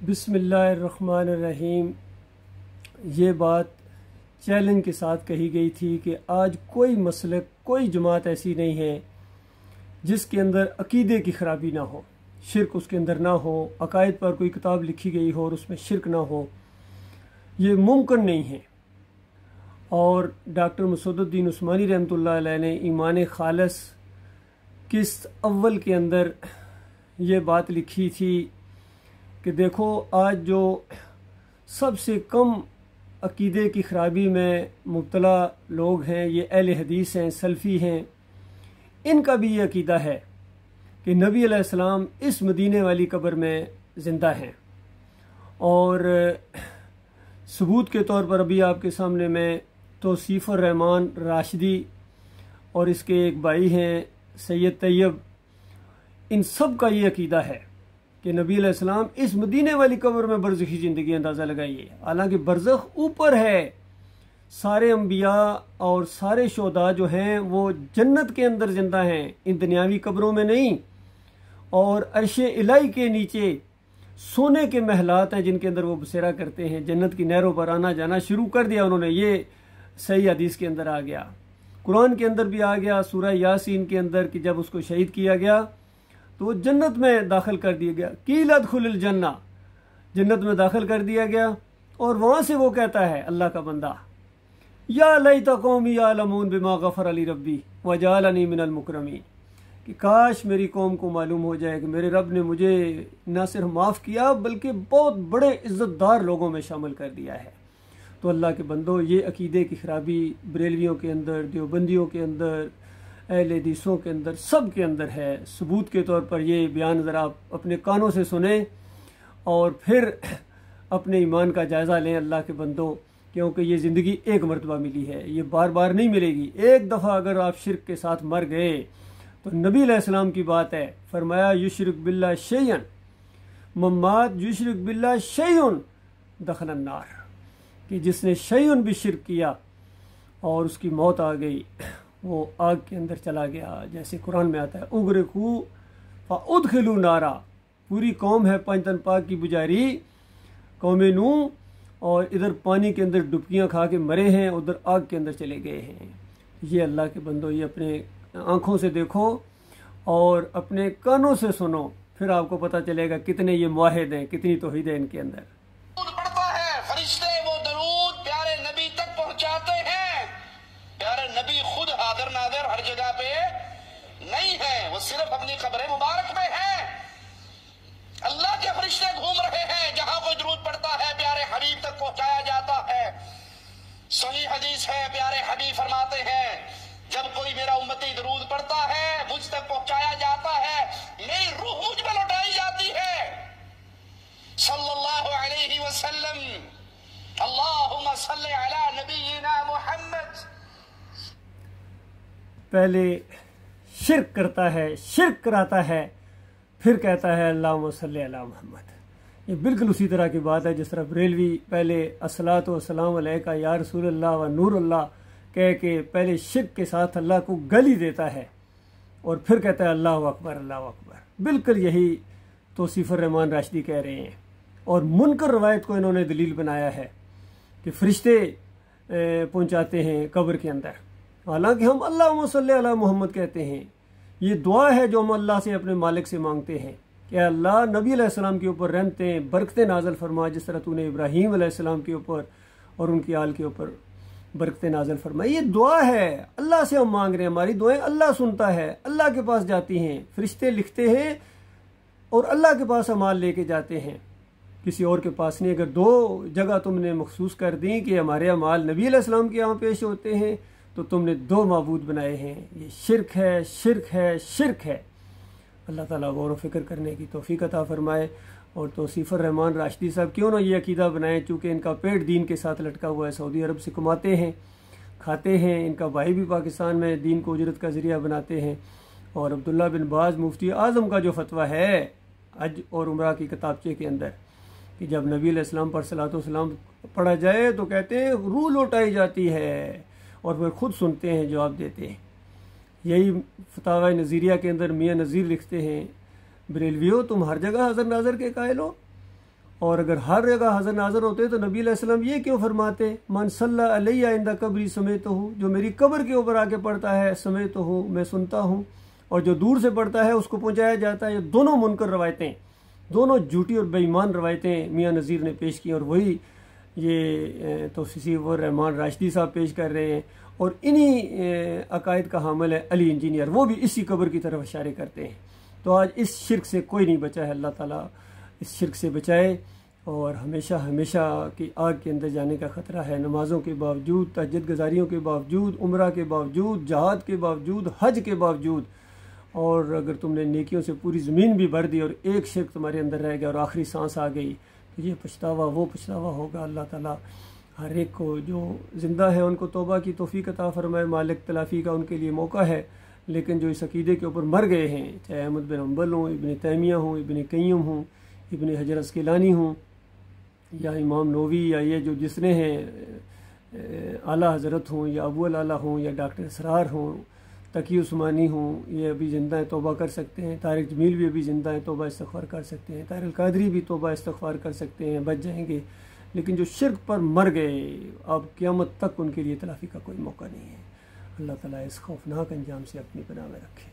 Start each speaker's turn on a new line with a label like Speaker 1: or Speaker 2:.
Speaker 1: बिस्मिल्लाहिर्रहमानिर्रहीम। ये बात चैलेंज के साथ कही गई थी कि आज कोई मसलक, कोई जमात ऐसी नहीं है जिसके अंदर अकीदे की ख़राबी ना हो, शिरक उसके अंदर ना हो, अकायद पर कोई किताब लिखी गई हो और उसमें शिरक ना हो। ये मुमकिन नहीं है। और डॉक्टर मसूदुद्दीन उस्मानी रहमतुल्लाह अलैह ने ईमान खालिस किस्त अव्वल के अंदर ये बात लिखी थी कि देखो, आज जो सबसे कम अकीदे की ख़राबी में मुब्तला लोग हैं ये अहले हदीस हैं, सल्फ़ी हैं। इनका भी ये अकीदा है कि नबी अलैहिस्सलाम इस मदीने वाली कब्र में ज़िंदा हैं। और सबूत के तौर पर अभी आपके सामने मैं तौसीफ़ुर रहमान राशिदी और इसके एक भाई हैं सैयद तैयब, इन सब का ये अकीदा है कि नबी अलैहिस्सलाम इस मदीने वाली कब्र में बरज़खी ज़िंदगी अंदाज़ा लगाइए। हालांकि बरज़ख ऊपर है, सारे अम्बिया और सारे शोदा जो हैं वो जन्नत के अंदर ज़िंदा हैं, इन दुनियावी कब्रों में नहीं। और अर्शे इलाही के नीचे सोने के महलात हैं जिनके अंदर वो बसेरा करते हैं। जन्नत की नहरों पर आना जाना शुरू कर दिया उन्होंने। ये सही हदीस के अंदर आ गया, कुरान के अंदर भी आ गया, सूरह यासीन के अंदर कि जब उसको शहीद किया गया तो वो जन्नत में दाखिल कर दिया गया। कीलत खुलिल जन्ना, जन्नत में दाखिल कर दिया गया। और वहाँ से वो कहता है अल्लाह का बंदा, या लैता कौमी यालमून बिमा गफ़र अली रब्बी वजालनी मिनल मुकरमीन, कि काश मेरी कौम को मालूम हो जाए कि मेरे रब ने मुझे न सिर्फ माफ़ किया बल्कि बहुत बड़े इज़्ज़तदार लोगों में शामिल कर दिया है। तो अल्लाह के बंदो, ये अकीदे की ख़राबी बरेलवियों के अंदर, देवबंदियों के अंदर, अहले हदीसों के अंदर, सब के अंदर है। सबूत के तौर पर ये बयान ज़रा आप अपने कानों से सुने और फिर अपने ईमान का जायज़ा लें अल्लाह के बंदो, क्योंकि ये ज़िंदगी एक मरतबा मिली है, ये बार बार नहीं मिलेगी। एक दफ़ा अगर आप शिरक के साथ मर गए तो नबी अलैहिस्सलाम की बात है, फरमाया युशरिक बिल्लाह शैयन मम्मात युशरिक बिल्लाह शैयुन दखलन नार, कि जिसने शैयुन भी शिरक किया और उसकी मौत आ गई वो आग के अंदर चला गया। जैसे कुरान में आता है उग्रकू फ़उदखिलू नारा, पूरी कौम है पंचतन पाक की पुजारी कौम नूह, और इधर पानी के अंदर डुबकियां खा के मरे हैं, उधर आग के अंदर चले गए हैं। ये अल्लाह के बंदो, ये अपने आँखों से देखो और अपने कानों से सुनो, फिर आपको पता चलेगा कितने ये मुआहिद हैं, कितनी तौहीद है इनके अंदर।
Speaker 2: पढ़ता है फरिश्ते वो दरूद प्यारे नबी तक पहुंचाते हैं। प्यारे नबी खुद हाजिर नाजिर हर जगह पे नहीं है, वो सिर्फ अपनी कब्र मुबारक में है। अल्लाह के फरिश्ते घूम रहे हैं, जहां कोई दरूद पढ़ता है प्यारे हबीब तक पहुंचाया जाता है। सही हदीस है, प्यारे हबीब फरमाते हैं जब कोई मेरा उम्मती दरूद पढ़ता है मुझ तक पहुंचाया जाता है, मेरी रूह मुझ में लौटाई जाती है। सल्लल्लाहु अलैहि वसल्लम, अल्लाहुम्मा सल्ली अला नबीना मुहम्मद। पहले
Speaker 1: शिरक करता है, शिरक कराता है, फिर कहता है अल्लाहुम्मा सल्ली अला मुहम्मद। ये बिल्कुल उसी तरह की बात है जिस तरह बरेलवी पहले अस्सलातु वस्सलाम अलैका या रसूलल्लाह व नूरुल्लाह कह के पहले शिरक के साथ अल्लाह को गाली देता है और फिर कहता है अल्लाह अकबर अल्लाह अकबर। बिल्कुल यही तौसीफ़ुर रहमान राशिदी कह रहे हैं। और मुनकर रवायत को इन्होंने दलील बनाया है कि फरिश्ते पहुंचाते हैं कब्र के अंदर। हालांकि हम अल्लाहुम्मा सल्ली अला मोहम्मद कहते हैं। ये दुआ है जो हम अल्लाह से अपने मालिक से मांगते हैं कि अल्लाह नबी अलैहिस्सलाम के ऊपर रहमतें बरकतें नाज़िल फरमा, जिस तरह तूने इब्राहीम अलैहिस्सलाम के ऊपर और उनकी आल के ऊपर बरकतें नाज़िल फरमाई। ये दुआ है, अल्लाह से हम मांग रहे हैं, हमारी दुआएं अल्लाह सुनता है, अल्लाह के पास जाती हैं, फरिश्ते लिखते हैं और अल्लाह के पास अमाल लेके जाते हैं, किसी और के पास नहीं। अगर दो जगह तुमने मखसूस कर दी कि हमारे अमाल नबी अलैहिस्सलाम के यहाँ पेश होते हैं तो तुमने दो माबूद बनाए हैं। ये शिरक है, शिरक है, शिरक है। अल्लाह ताला गौर व फिक्र करने की तौफीक अता फरमाए। और तौसीफ़ुर रहमान राशिदी साहब क्यों ना ये अकीदा बनाए, चूँकि इनका पेट दीन के साथ लटका हुआ है, सऊदी अरब से कमाते हैं, खाते हैं। इनका भाई भी पाकिस्तान में दीन को उजरत का ज़रिया बनाते हैं। और अब्दुल्ला बिन बाज मुफ्ती आज़म का जो फतवा है हज और उम्रा की किताबचे के अंदर कि जब नबी अलैहिस्सलाम पर सलातो सलाम पढ़ा जाए तो कहते हैं रूह लौटाई जाती है, और फिर खुद सुनते हैं, जवाब देते हैं। यही फतावा नज़ीरिया के अंदर मियाँ नज़ीर लिखते हैं, बरेलवियों तुम हर जगह हज़र नाज़र के कायल हो और अगर हर जगह हाज़िर नाज़िर होते तो नबी अलैहिस्सलाम ये क्यों फरमाते, मन सल्ला अलैया इंदा कब्री समेत हूँ, जो मेरी कब्र के ऊपर आके पढ़ता है समेत हूँ, मैं सुनता हूँ, और जो दूर से पढ़ता है उसको पहुँचाया जाता है। ये दोनों मुनकर रवायतें, दोनों झूठी और बेईमान रवायतें मियाँ नज़ीर ने पेश की, और वही ये तौसीफ़ी व रहमान राशिदी साहब पेश कर रहे हैं। और इन्हीं अकायद का हामिल है अली इंजीनियर, वो भी इसी कब्र की तरफ इशारे करते हैं। तो आज इस शिरक से कोई नहीं बचा है, अल्लाह ताला इस शिरक से बचाए, और हमेशा हमेशा की आग के अंदर जाने का ख़तरा है। नमाज़ों के बावजूद, तहज्जुद गुज़ारियों के बावजूद, उम्रा के बावजूद, जहाद के बावजूद, हज के बावजूद, और अगर तुमने नेकियों से पूरी ज़मीन भी भर दी और एक शिरक तुम्हारे अंदर रह गया और आखिरी सांस आ गई, तो ये पछतावा वो पछतावा होगा। अल्लाह ताला हर एक को जो ज़िंदा है उनको तौबा की तौफीक अता फरमाए, मालिक तलाफ़ी का उनके लिए मौका है। लेकिन जो इस अक़ीदे के ऊपर मर गए हैं, चाहे अहमद बिन हम्बल हों, इब्न तैमिया हों, इब्न क़य्युम हों, इब्न हजर अस्क़लानी हों, या इमाम नववी, या ये जो जिसने हैं आला हज़रत हों, या अबुल आला हों, या डॉक्टर असरार हों, तकी उस्मानी हों, ये अभी ज़िंदा हैं, तौबा कर सकते हैं। तारिक जमील भी अभी ज़िंदा हैं, तौबा इस्तग़फ़ार कर सकते हैं। तारिक कादरी भी तौबा इस्तग़फ़ार कर सकते हैं, बच जाएंगे। लेकिन जो शिर्क पर मर गए, अब क़यामत तक उनके लिए तलाफ़ी का कोई मौका नहीं है। अल्लाह ताला इस खौफनाक अंजाम से अपनी पनाह में रखे।